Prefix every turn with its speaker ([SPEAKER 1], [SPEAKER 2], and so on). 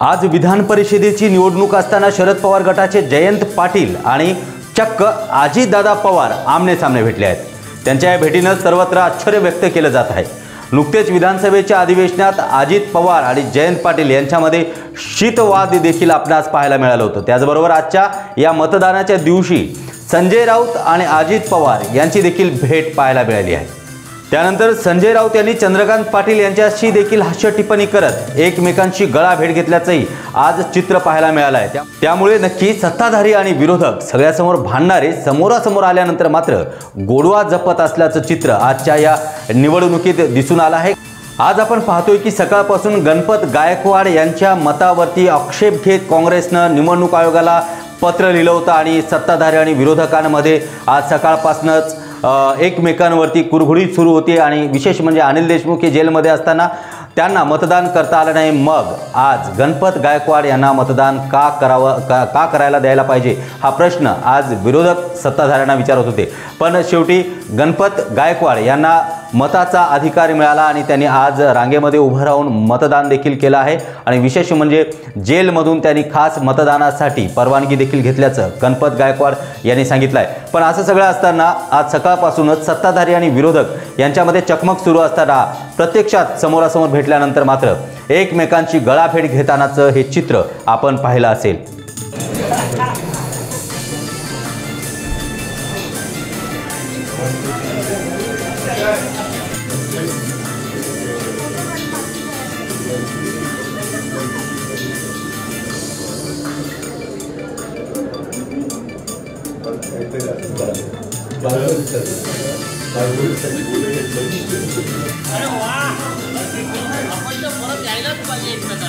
[SPEAKER 1] आज विधान परिषदेची निवडणूक असताना शरद पवार गटाचे जयंत पाटील आणि चक्क अजितदादा पवार आमने सामने भेटले आहेत। त्यांच्या या भेटीने सर्वत्र आश्चर्य व्यक्त केले जात आहे। नुकतेच विधानसभेच्या अधिवेशनात अजित पवार आणि जयंत पाटील यांच्यामध्ये शीतवाद देखील आपणास पाहायला मिळालं होतं। त्याचबरोबर आजच्या या मतदानाच्या दिवशी संजय राऊत आणि अजित पवार यांची देखील भेट पाहायला मिळाली आहे। त्यानंतर संजय राऊत यांनी चंद्रकांत पाटील यांच्याशी देखील हास्य टिप्पणी करत एकमेकांची गळा भेट घेतल्याचंही आज चित्र पाहायला मिळालं आहे। त्यामुळे नक्की सत्ताधारी आणि विरोधक सगळ्यासमोर भांडणारे समोरासमोर आल्यानंतर मात्र गोडवा जपत असल्याचं चित्र आजच्या या निवडणुकीत दिसून आलं आहे। आज आपण पाहतोय की सकाळपासून गणपत गायकवाड यांच्या मतावरती आक्षेप घेत काँग्रेसनं निवडणूक आयोगाला पत्र लिहिलं होतं आणि सत्ताधारी आणि विरोधकांमध्ये आज सकाळपासूनच एकमेकांवरती कुरघुडी सुरू होती। आणि विशेष म्हणजे अनिल देशमुख हे जेलमध्ये असताना त्यांना मतदान करता आलं नाही, मग आज गणपत गायकवाड यांना मतदान का करायला द्यायला पाहिजे हा प्रश्न आज विरोधक सत्ताधाऱ्यांना विचारत होते। पण शेवटी गणपत गायकवाड यांना मताचा अधिकार मिळाला आणि त्यांनी आज रांगेमध्ये उभं राहून मतदान देखील केलं आहे। आणि विशेष म्हणजे जेलमधून त्यांनी खास मतदानासाठी परवानगी देखील घेतल्याचं गणपत गायकवाड यांनी सांगितलं आहे। पण असं सगळं असताना आज सकाळपासूनच सत्ताधारी आणि विरोधक यांच्यामध्ये चकमक सुरू असताना प्रत्यक्षात समोरासमोर भेटल्यानंतर मात्र एकमेकांची गळाभेट घेतानाचं हे चित्र आपण पाहिलं असेल।
[SPEAKER 2] अरे वाह, आपण तर परत यायलाच पाहिजे एकदा।